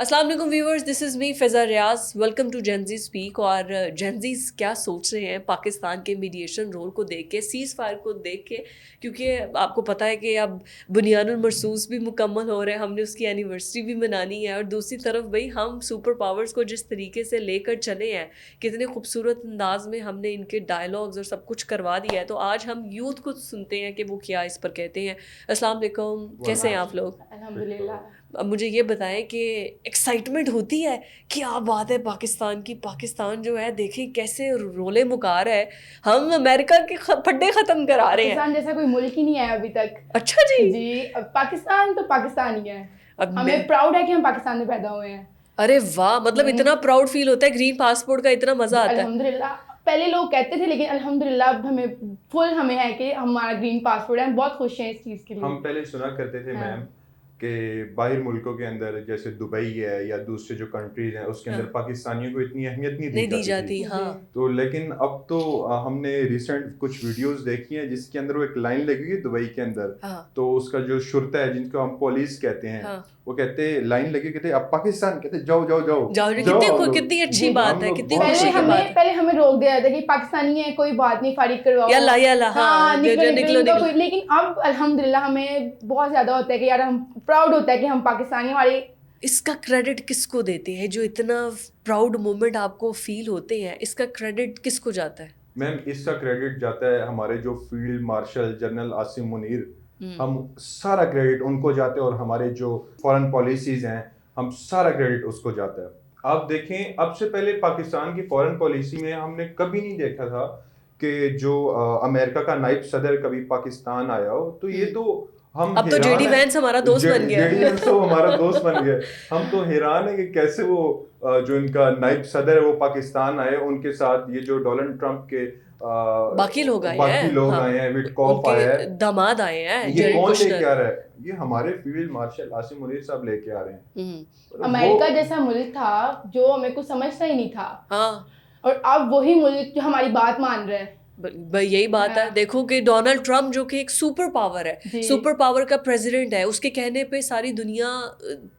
السلام علیکم ویورز، دس از می فضا ریاض، ویلکم ٹو جینزی اسپیک. اور جینزیز کیا سوچ رہے ہیں پاکستان کے میڈیشن رول کو دیکھ کے، سیز فائر کو دیکھ کے، کیونکہ آپ کو پتہ ہے کہ اب بنیان المرصوص بھی مکمل ہو رہے ہیں، ہم نے اس کی اینیورسری بھی منانی ہے. اور دوسری طرف بھائی ہم سپر پاورز کو جس طریقے سے لے کر چلے ہیں، کتنے خوبصورت انداز میں ہم نے ان کے ڈائلاگز اور سب کچھ کروا دیا ہے. تو آج ہم یوتھ کو سنتے ہیں کہ وہ کیا اس پر کہتے ہیں. السلام علیکم، کیسے ہیں آپ لوگ؟ الحمدللہ. اب مجھے یہ بتائیں کہ ایکسائٹمنٹ ہوتی ہے، کیا بات ہے پاکستان کی. پاکستان جو ہے دیکھیں کیسے رولے مکار ہے، ہم امریکہ کے پھڈے ختم کرا رہے ہیں. پاکستان جیسا کوئی ملک ہی نہیں ہے ابھی تک. اچھا جی پاکستان تو پاکستان ہی ہے. ہمیں پراؤڈ ہے کہ ہم پاکستان میں پیدا ہوئے ہیں. ارے واہ، مطلب اتنا پراؤڈ فیل ہوتا ہے. گرین پاسپورٹ کا اتنا مزہ آتا ہے. الحمدللہ پہلے لوگ کہتے تھے، لیکن الحمدللہ اب ہمیں ہے کہ ہمارا گرین پاسپورٹ ہے. ہم بہت خوش ہیں اس چیز کے لیے. ہم پہلے سنا کرتے تھے میم کہ باہر ملکوں کے اندر جیسے دبئی ہے یا دوسرے جو کنٹریز ہیں اس کے اندر پاکستانیوں کو اتنی اہمیت نہیں دی جاتی. ہاں تو لیکن اب تو ہم نے ریسنٹ کچھ ویڈیوز دیکھی ہیں جس کے اندر وہ ایک لائن لگی ہوئی ہے دبئی کے اندر. تو اس کا جو شرطہ ہے جن کو ہم پولیس کہتے ہیں، وہ کہتے لائن لگی، کہتے اب پاکستان، کہتے جاؤ جاؤ جاؤ جاؤ. کتنی اچھی بات ہے، کتنی خوشی کی بات ہے. پہلے ہمیں روک دیا تھا کہ پاکستانی ہے کوئی بات نہیں، فارغ کرواؤ، لیکن اب الحمدللہ ہمیں بہت زیادہ ہوتا ہے کہ یار ہم پراؤڈ ہوتا ہے کہ ہم پاکستانی. ہماری اس کا کریڈٹ کس کو دیتے ہیں؟ جو اتنا پراؤڈ مومنٹ آپ کو فیل ہوتے ہیں، اس کا کریڈٹ کس کو جاتا ہے؟ میم اس کا کریڈٹ جاتا ہے ہمارے جو field marshal general Asim Munir, ہم سارا کریڈٹ ان کو جاتا ہے. اور ہمارے جو فارن پالیسیز ہیں ہم سارا کریڈٹ اس کو جاتا ہے. آپ دیکھیں اب سے پہلے پاکستان کی فارن پالیسی میں ہم نے کبھی نہیں دیکھا تھا کہ جو امریکہ کا نائب صدر کبھی پاکستان آیا ہو. تو یہ تو ہم اب تو جے ڈی وینس ہمارا دوست بن گیا. جے ڈی وینس تو ہمارا دوست بن گیا. ہم تو حیران ہیں کہ کیسے وہ جو ان کا نائب صدر ہے وہ پاکستان آئے. ان کے ساتھ یہ جو ڈونلڈ ٹرمپ کے باقی لوگ آئے ہیں، وٹکوف آئے ہیں، داماد آئے ہیں. یہ کون لے کے آ رہا ہے؟ یہ ہمارے فیلڈ مارشل عاصم منیر صاحب لے کے آ رہے ہیں. امریکہ جیسا ملک تھا جو ہمیں کو سمجھتا ہی نہیں تھا، اور اب وہی ملک جو ہماری بات مان رہا ہے. بھائی یہی بات ہے. دیکھو کہ ڈونلڈ ٹرمپ جو کہ ایک سپر پاور ہے، سپر پاور کا پریزیڈنٹ ہے، اس کے کہنے پہ ساری دنیا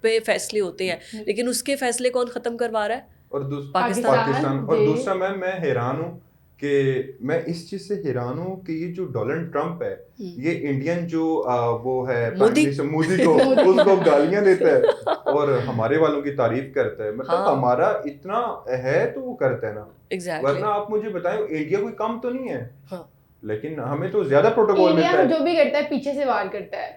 پہ فیصلے ہوتے ہیں، لیکن اس کے فیصلے کون ختم کروا رہا ہے؟ اور پاکستان. اور دوسرا میں حیران ہوں کہ میں اس چیز سے حیران ہوں کہ یہ جو ڈونلڈ ٹرمپ ہے، یہ انڈین جو وہ ہے مودی کو اس کو گالیاں دیتا ہے اور ہمارے والوں کی تعریف کرتا ہے. مطلب ہمارا اتنا ہے تو وہ کرتا ہے نا. ورنہ آپ مجھے بتائیں انڈیا کوئی کم تو نہیں ہے، لیکن ہمیں تو زیادہ پروٹوکول ملتا ہے. جو بھی کرتا ہے پیچھے سے وار کرتا ہے،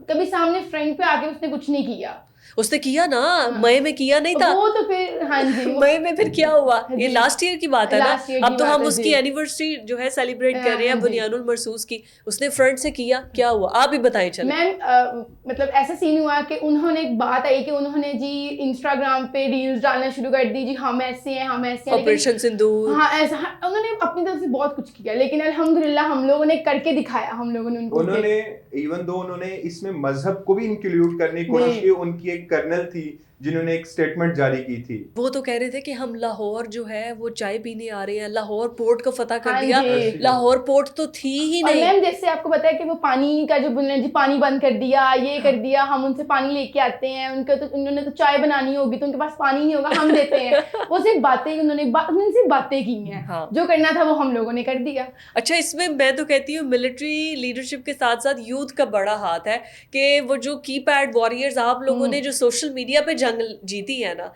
کبھی سامنے فرنٹ پہ آ کے اس نے کچھ نہیں کیا. اس نے کیا نا، مئی میں کیا نہیں تھا وہ تو پھر ہاں جی مئی میں پھر کیا ہوا؟ یہ لاسٹ ایئر کی بات ہے نا. اب تو ہم اس کی اینیورسری جو ہے سیلیبریٹ کر رہے ہیں بنیان المرصوص کی. اس نے فرنٹ سے کیا ہوا؟ آپ ہی بتائیں. چلیں میم مطلب ایسا سین ہوا کہ انہوں نے ایک بات آئی کہ انہوں نے جی انسٹاگرام پہ ریلز ڈالنا شروع کر دی، جی ہم ایسے ہیں ہم ایسے ہیں، آپریشن سندور. ہاں ایسا انہوں نے اپنی طرف سے بہت کچھ کیا، لیکن الحمدللہ ہم لوگوں نے کر کے دکھایا. ہم لوگوں نے انہوں نے ایون دو انہوں نے اس میں مذہب کو بھی انکلوڈ کرنے کی کوشش کی. ان کی ایک کرنل تھی جنہوں نے ایک اسٹیٹمنٹ جاری کی تھی. وہ تو کہہ رہے تھے کہ ہم لاہور جو ہے وہ چائے پینے آ رہے ہیں. لاہور پورٹ کو فتح کر دیا. لاہور پورٹ تو تھی ہی نہیں. میم جیسے آپ کو پتا ہے کہ وہ پانی کا جو بولنا جی پانی بند کر دیا، یہ کر دیا، ہم ان سے پانی لے کے آتے ہیں. ان کا تو انہوں نے تو چائے بنانی ہوگی تو ان کے پاس پانی نہیں ہوگا، ہم دیتے ہیں. وہ صرف باتیں انہوں نے صرف باتیں کی ہیں، جو کرنا تھا وہ ہم لوگوں نے کر دیا. اچھا اس میں میں تو کہتی ہوں ملٹری لیڈرشپ کے ساتھ ساتھ یوتھ کا بڑا ہاتھ ہے کہ وہ جو کی پیڈ واریئرز آپ لوگوں نے جو سوشل میڈیا پہ جنگ جیتی ہے نا،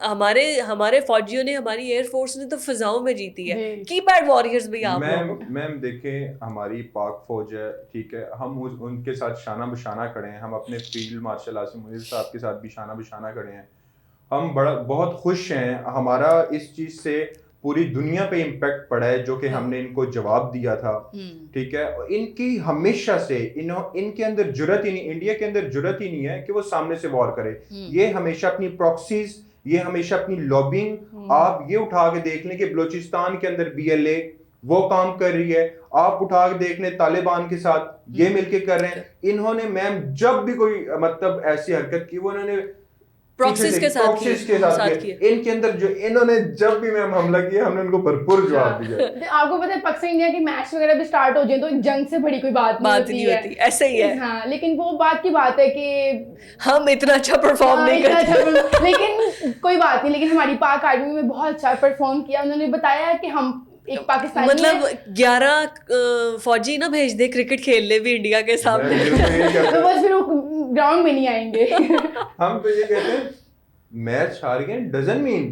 ہمارے فوجیوں نے، ہماری ایئر فورس نے تو فضاؤں میں جیتی ہے. کی پیڈ واریئرز بھی آپ لوگ. میم دیکھیں ہماری پاک فوج ہے، ٹھیک ہے، ہم ان کے ساتھ شانہ بشانہ کھڑے ہیں. ہم اپنے فیلڈ مارشل عاصم منیر صاحب کے ساتھ بھی شانہ بشانہ کھڑے ہیں. ہم بہت خوش ہیں. ہمارا اس چیز سے پوری دنیا پہ امپیکٹ پڑا ہے جو کہ ہم نے ان کو جواب دیا تھا، ٹھیک ہے. ان کی ہمیشہ سے ان کے اندر جرت ہی نہیں، انڈیا کے اندر جرت ہی نہیں ہے کہ وہ سامنے سے وار کرے. یہ ہمیشہ اپنی پراکسیز، یہ ہمیشہ اپنی لابنگ، آپ یہ اٹھا کے دیکھ لیں کہ بلوچستان کے اندر BLA وہ کام کر رہی ہے. آپ اٹھا کے دیکھ لیں طالبان کے ساتھ یہ مل کے کر رہے ہیں. انہوں نے میم جب بھی کوئی مطلب ایسی حرکت کی وہ انہوں نے proxies کے ساتھ کیا ان کے اندر جو انہوں نے جب بھی میں حملہ کیا ہم نے ان کو بھرپور جواب دیا. آپ کو پتہ ہے پاکستان انڈیا کے میچ وغیرہ بھی اسٹارٹ ہو جائیں تو جنگ سے بڑی کوئی بات نہیں ہوتی, ایسے ہی ہے. ہاں لیکن وہ بات کی بات ہے کہ ہم اتنا اچھا پرفارم نہیں کرتے, لیکن کوئی بات نہیں. لیکن ہماری پاک آرمی میں بہت اچھا پرفارم کیا. انہوں نے بتایا کہ ہم ایک پاکستانی مطلب 11 فوجی نہ بھیج دے کرکٹ کھیلنے بھی انڈیا کے سامنے, تو بس پھر وہ گراؤنڈ میں نہیں آئیں گے. ہم تو یہ کہتے ہیں میچ ہار گئے ڈزنٹ مین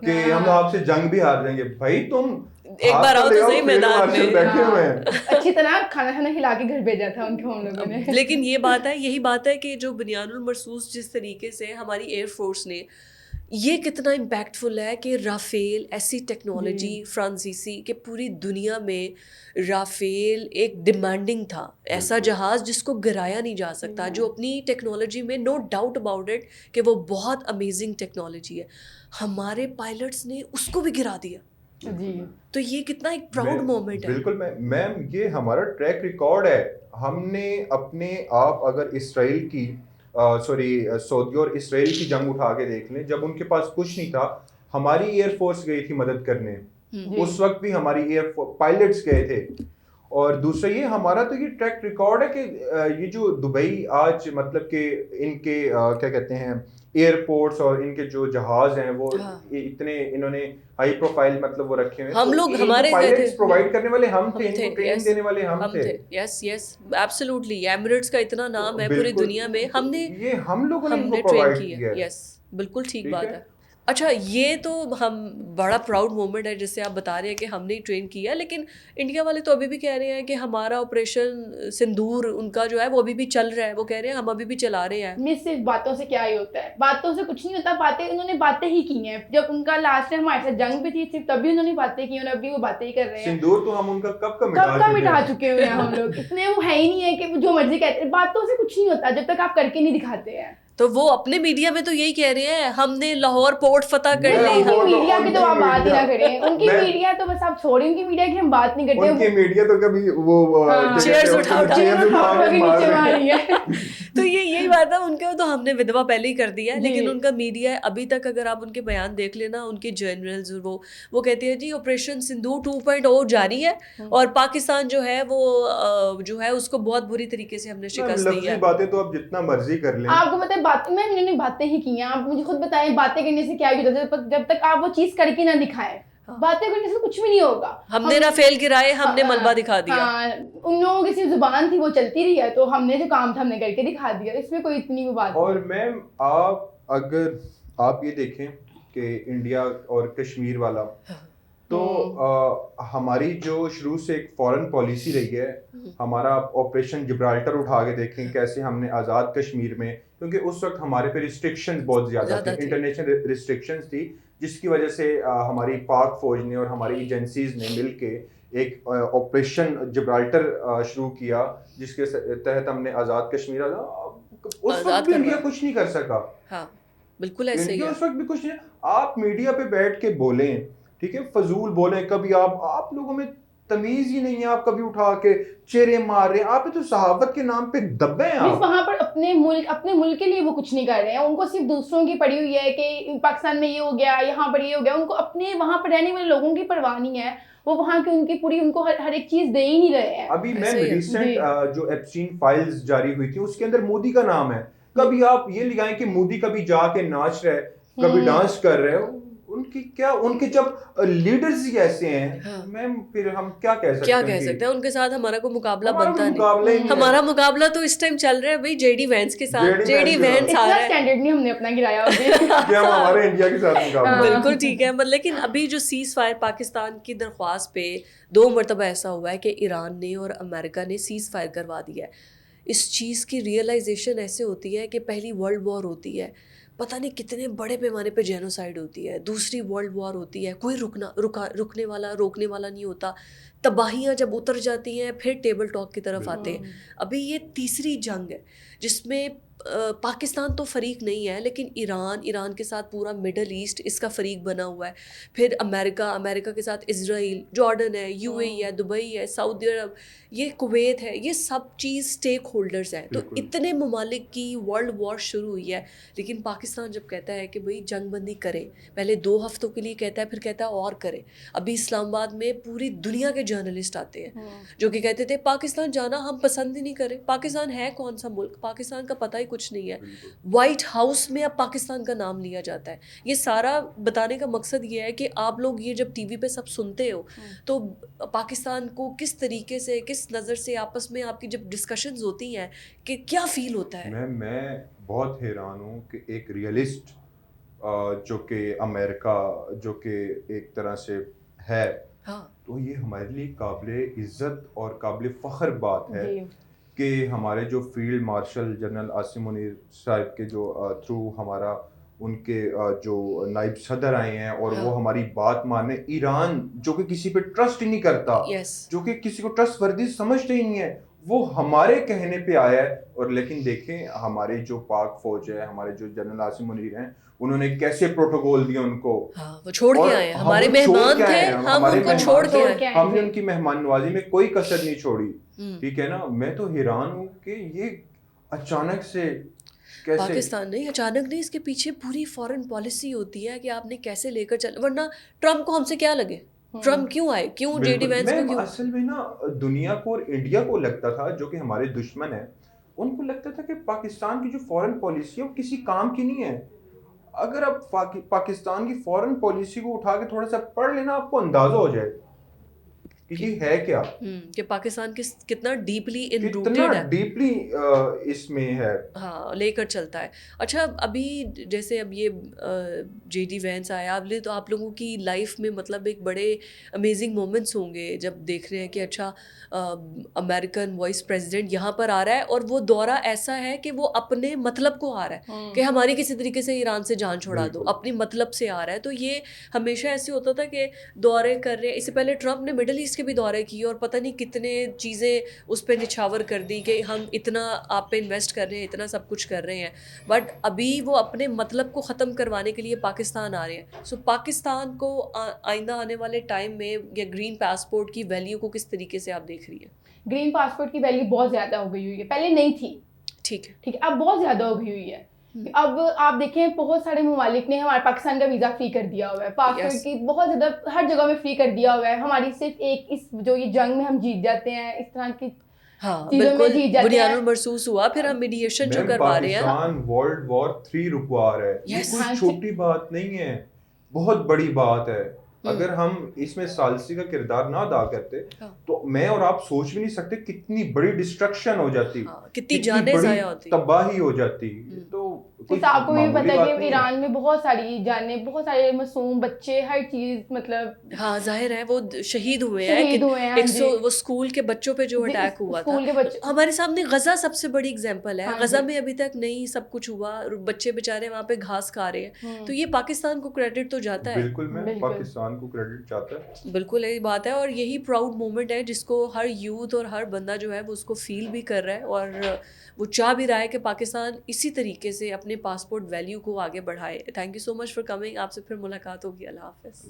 کہ ہم آپ سے جنگ بھی ہار جائیں گے. بھائی تم ایک بار آؤ تو صحیح میدان میں بیٹھے ہوئے ہیں. اچھی طرح کھانا کھانا کھلا کے گھر بھیجا تھا ان کو ہم لوگوں نے. لیکن یہ بات ہے, یہی بات ہے کہ جو بنیان المرصوص جس طریقے سے ہماری ایئر فورس نے, یہ کتنا امپیکٹفل ہے کہ رافیل ایسی ٹیکنالوجی فرانسیسی کہ پوری دنیا میں رافیل ایک ڈیمانڈنگ تھا, ایسا جہاز جس کو گرایا نہیں جا سکتا, جو اپنی ٹیکنالوجی میں نو ڈاؤٹ اباؤٹ اٹ کہ وہ بہت امیزنگ ٹیکنالوجی ہے. ہمارے پائلٹس نے اس کو بھی گرا دیا. جی تو یہ کتنا ایک پراؤڈ مومنٹ ہے. بالکل میم, یہ ہمارا ٹریک ریکارڈ ہے. ہم نے اپنے آپ اگر اسرائیل کی سعودی اور اسرائیل کی جنگ اٹھا کے دیکھ لیں, جب ان کے پاس کچھ نہیں تھا ہماری ایئر فورس گئی تھی مدد کرنے, اس وقت بھی ہماری ایئر پائلٹس گئے تھے. اور دوسرا یہ ہمارا تو یہ ٹریک ریکارڈ ہے کہ یہ جو دبئی آج مطلب کہ ان کے کیا کہتے ہیں ایئرپورٹس اور ان کے جو جہاز ہیں وہ اتنے انہوں نے ہائی پروفائل مطلب وہ رکھے ہوئے, ہم لوگ ہمارے پائلٹس پرووائڈ کرنے والے ہم تھے, ان کو ٹریننگ دینے والے ہم تھے. یس ایبسولوٹلی, ایمریٹس کا اتنا نام ہے پوری دنیا میں, ہم نے یہ ہم لوگوں نے ٹرین کیا. یس بالکل ٹھیک بات ہے. اچھا یہ تو ہم بڑا پراؤڈ مومنٹ ہے جس سے آپ بتا رہے ہیں کہ ہم نے ٹرین کیا, لیکن انڈیا والے تو ابھی بھی کہہ رہے ہیں کہ ہمارا آپریشن سندور ان کا جو ہے وہ ابھی بھی چل رہا ہے. وہ کہہ رہے ہیں ہم ابھی بھی چلا رہے ہیں. مس صرف باتوں سے کیا ہی ہوتا ہے, باتوں سے کچھ نہیں ہوتا. باتیں انہوں نے باتیں ہی کی ہیں. جب ان کا لاسٹ ٹائم ہمارے ساتھ جنگ بھی تھی صرف تبھی انہوں نے باتیں کی, اور ابھی وہ باتیں ہی کر رہے ہیں. سندور تو ہم ان کا کب کا مٹا چکے ہوئے ہیں ہم لوگ. اتنے وہ ہے ہی نہیں ہے کہ جو مرضی کہتے ہیں, باتوں سے کچھ نہیں ہوتا جب تک آپ کر کے نہیں دکھاتے ہیں. تو وہ اپنے میڈیا میں تو یہی کہہ رہے ہیں ہم نے لاہور پورٹ فتح کر لی. ان کی میڈیا کی تو آپ بات ہی نہ کریں, ان کی میڈیا تو بس آپ چھوڑیں, ان کی میڈیا کی ہم بات نہیں کرتے. ان کی میڈیا تو کبھی وہ چیئرز اٹھا رہی ہے. تو یہی بات ہے, ان کے تو ہم نے ودوا پہلے ہی کر دیا ہے, لیکن ان کا میڈیا ابھی تک اگر آپ ان کے بیان دیکھ لینا, ان کے جنرلز وہ کہتے ہیں جی آپریشن سندور 2.0 جاری ہے اور پاکستان جو ہے وہ جو ہے اس کو بہت بری طریقے سے ہم نے شکست دی ہے. باتیں تو آپ جتنا مرضی کر لیں. آپ کو پتہ ہے میں نے باتیں ہی کی ہیں. آپ مجھے خود بتائیں باتیں کرنے سے کیا ہوتا ہے, جب تک آپ وہ چیز کر کے نہ دکھائیں, باتیں کرنے سے کچھ بھی نہیں ہوگا. ہم نے رافیل گرائے, ہم نے ملبہ دکھا دیا. ان لوگوں کی صرف زبان تھی وہ چلتی رہی ہے, تو ہم نے جو کام تھا ہم نے کر کے دکھا دیا. اس میں کوئی اتنی وہ بات. اور میم اگر آپ یہ دیکھیں کہ انڈیا اور کشمیر والا, تو ہماری جو شروع سے ایک فورن پالیسی رہی ہے, ہمارا آپریشن جبرالٹر اٹھا کے دیکھیں کیسے ہم نے آزاد کشمیر میں, کیونکہ اس وقت ہمارے پہ ریسٹرکشنز بہت زیادہ تھے, انٹرنیشنل ریسٹرکشنز تھی, جس کی وجہ سے ہماری پاک فوج نے اور ہماری ایجنسیز نے مل کے ایک آپریشن جبرالٹر شروع کیا, جس کے تحت ہم نے آزاد کشمیر اس وقت بھی انڈیا کچھ نہیں کر سکا. ہاں بالکل ایسے ہی ہے. اس وقت بھی کچھ نہیں. آپ میڈیا پہ بیٹھ کے بولیں, ٹھیک ہے, فضول بولیں, کبھی آپ لوگوں میں تمیز ہی نہیں ہے, آپ کبھی اٹھا کے چہرے مار رہے ہیں, آپ تو صحافت کے نام پہ دبے ہیں. آپ وہاں پر اپنے ملک کے لیے وہ کچھ نہیں کر رہے ہیں, ان کو صرف دوسروں کی پڑی ہوئی ہے کہ پاکستان میں یہ ہو گیا, یہاں پر یہ ہو گیا. ان کو اپنے وہاں پر رہنے والے لوگوں کی پرواہ نہیں ہے, وہ وہاں کی ان کی پوری ان کو ہر ایک چیز دے ہی نہیں رہے ہیں. ابھی میں ریسنٹ جو ایپسٹین فائلز جاری ہوئی تھی اس کے اندر مودی کا نام ہے, کبھی آپ یہ لگائیں کہ مودی کبھی جا کے ناچ رہے, کبھی ڈانس کر رہے, ان کے جب لیڈرز ہی ایسے ہیں, میم پھر ہم کیا کہہ سکتے ہیں, ان کے ساتھ ہمارا کوئی مقابلہ بنتا نہیں. ہمارا مقابلہ تو اس ٹائم چل رہا ہے بھائی جے ڈی وینس کے ساتھ. جے ڈی وینس آ رہا ہے, سٹینڈرڈ نہیں ہم نے اپنا گرایا ہوگا کیا ہمارے انڈیا کے ساتھ مقابلہ. بالکل ٹھیک ہے. لیکن ابھی جو سیز فائر پاکستان کی درخواست پہ 2 مرتبہ ایسا ہوا ہے کہ ایران نے اور امریکہ نے سیز فائر کروا دیا ہے. اس چیز کی ریئلائزیشن ایسے ہوتی ہے کہ پہلی ورلڈ وار ہوتی ہے, پتہ نہیں کتنے بڑے پیمانے پہ جینوسائیڈ ہوتی ہے, دوسری ورلڈ وار ہوتی ہے, کوئی روکنے والا نہیں ہوتا, تباہیاں جب اتر جاتی ہیں پھر ٹیبل ٹاک کی طرف آتے ہیں. ابھی یہ تیسری جنگ ہے جس میں پاکستان تو فریق نہیں ہے لیکن ایران کے ساتھ پورا مڈل ایسٹ اس کا فریق بنا ہوا ہے. پھر امریکہ کے ساتھ اسرائیل، جارڈن ہے، یو اے ای ہے، دبئی ہے، سعودی عرب، یہ کویت ہے، یہ سب چیز اسٹیک ہولڈرز ہیں. تو اتنے ممالک کی ورلڈ وار شروع ہوئی ہے. لیکن پاکستان جب کہتا ہے کہ بھائی جنگ بندی کرے، پہلے 2 ہفتوں کے لیے کہتا ہے، پھر کہتا ہے اور کرے. ابھی اسلام آباد میں پوری دنیا کے جرنلسٹ آتے ہیں جو کہ کہتے تھے پاکستان جانا ہم پسند ہی نہیں کرے. پاکستان ہے کون سا ملک؟ پاکستان کا پتہ ہی کچھ نہیں ہے. وائٹ ہاؤس میں اب پاکستان کا نام لیا جاتا ہے. یہ سارا بتانے کا مقصد یہ ہے کہ آپ لوگ یہ جب ٹی وی پہ سب سنتے ہو تو پاکستان کو کس طریقے سے، کس نظر سے آپس میں آپ کی جب ڈسکشنز ہوتی ہیں کہ کیا فیل ہوتا ہے؟ میں بہت حیران ہوں کہ ایک ریئلسٹ جو کہ امریکہ جو کہ ایک طرح سے ہے، تو یہ ہمارے لیے قابل عزت اور قابل فخر بات ہے کہ ہمارے جو field marshal general Asim Munir صاحب کے جو تھرو ہمارا ان کے جو نائب صدر آئے ہیں اور وہ ہماری بات مانے. ایران جو کہ کسی پہ ٹرسٹ ہی نہیں کرتا، جو کہ کسی کو ٹرسٹ وردی سمجھتے ہی نہیں ہے، وہ ہمارے کہنے پہ آیا ہے. اور لیکن دیکھیں ہمارے جو پاک فوج ہے، ہمارے جو جنرل عاصم منیر ہیں، انہوں نے کیسے پروٹوکول دیا ان کو. وہ چھوڑ کے آئے ہیں، ہمارے مہمان تھے، ہم ان کو چھوڑ کے آئے. ہم نے ان کی مہمان نوازی میں کوئی کسر نہیں چھوڑی. ٹھیک ہے نا. میں تو حیران ہوں کہ یہ اچانک سے کیسے. پاکستان نہیں، اچانک نہیں، اس کے پیچھے پوری فارن پالیسی ہوتی ہے کہ آپ نے کیسے لے کر چل. ورنہ ٹرمپ کو ہم سے کیا لگے؟ ٹرمپ کیوں آئے؟ کیوں جے ڈی وینس کو کیوں؟ اصل میں نا دنیا کو اور انڈیا کو لگتا تھا، جو کہ ہمارے دشمن ہیں، ان کو لگتا تھا کہ پاکستان کی جو فارن پالیسی ہے وہ کسی کام کی نہیں ہے. اگر آپ پاکستان کی فارن پالیسی کو اٹھا کے تھوڑا سا پڑھ لینا، آپ کو اندازہ ہو جائے کہ یہ ہے کیا، کہ پاکستان کتنا ڈیپلی ان روٹڈ ہے، ڈیپلی اس میں ہے، ہاں لے کر چلتا ہے. اچھا ابھی جیسے اب یہ جے ڈی وینس آیا، اب تو آپ لوگوں کی لائف میں مطلب ایک بڑے امیزنگ مومنٹس ہوں گے جب دیکھ رہے ہیں کہ اچھا امریکن وائس پریزیڈنٹ یہاں پر آ رہا ہے اور وہ دورہ ایسا ہے کہ وہ اپنے مطلب کو آ رہا ہے کہ ہماری کسی طریقے سے ایران سے جان چھوڑا دو، اپنی مطلب سے آ رہا ہے. تو یہ ہمیشہ ایسے ہوتا تھا کہ دورے کر رہے ہیں. اس سے پہلے ٹرمپ نے مڈل ایسٹ کے بھی دورے کیے اور پتہ نہیں کتنے چیزیں اس پہ نچھاور کر دی کہ ہم اتنا آپ پہ انویسٹ کر رہے ہیں، اتنا سب کچھ کر رہے ہیں. بٹ ابھی وہ اپنے مطلب کو ختم کروانے کے لیے پاکستان آ رہے ہیں. سو پاکستان کو آئندہ آنے والے ٹائم میں یا گرین پاسپورٹ کی ویلیو کو کس طریقے سے آپ دیکھ رہی ہیں؟ گرین پاسپورٹ کی ویلیو بہت زیادہ ہو گئی ہوئی ہے، پہلے نہیں تھی. ٹھیک ہے، اب بہت زیادہ ہو گئی ہوئی ہے. اب آپ دیکھیں بہت سارے ممالک نے ہمارے پاکستان کا ویزا فری کر دیا ہوا ہے، پاسپورٹ کی بہت زیادہ ہر جگہ میں فری کر دیا ہوا ہے. ہماری صرف ایک اس جو یہ جنگ میں ہم جیت جاتے ہیں، اس طرح کی چیزوں میں جیت جاتے ہیں، بنیاد المرصوص ہوا. پھر ہم میڈیشن جو کروا رہے ہیں، پاکستان ورلڈ وار 3 رکوا رہا ہے. یہ کوئی چھوٹی بات نہیں ہے، بہت بڑی بات ہے. اگر ہم اس میں ثالثی کا کردار نہ ادا کرتے تو میں اور آپ سوچ بھی نہیں سکتے کتنی بڑی ڈسٹرکشن ہو جاتی، کتنی جانیں ضائع ہوتی، تباہی ہو جاتی. تو آپ کو بھی پتہ ہے کہ ایران میں بہت ساری جانیں، بہت سارے معصوم بچے، ہر چیز مطلب ہاں ظاہر ہے وہ شہید ہوئے ہیں. وہ اسکول کے بچوں پہ جو اٹیک ہوا تھا ہمارے سامنے، غزہ سب سے بڑی اگزامپل ہے. غزہ میں ابھی تک نہیں سب کچھ ہوا، بچے بیچارے وہاں پہ گھاس کھا رہے ہیں. تو یہ پاکستان کو کریڈٹ تو جاتا ہے. بالکل، میں پاکستان کو کریڈٹ چاہتا ہے. بالکل یہی بات ہے. اور یہی پراؤڈ مومنٹ ہے جس کو ہر یوتھ اور ہر بندہ جو ہے وہ اس کو فیل بھی کر رہا ہے اور وہ چاہ بھی رہا ہے کہ پاکستان اسی طریقے سے اپنے پاسپورٹ ویلیو کو آگے بڑھائے. Thank you so much for coming. آپ سے پھر ملاقات ہوگی. اللہ حافظ.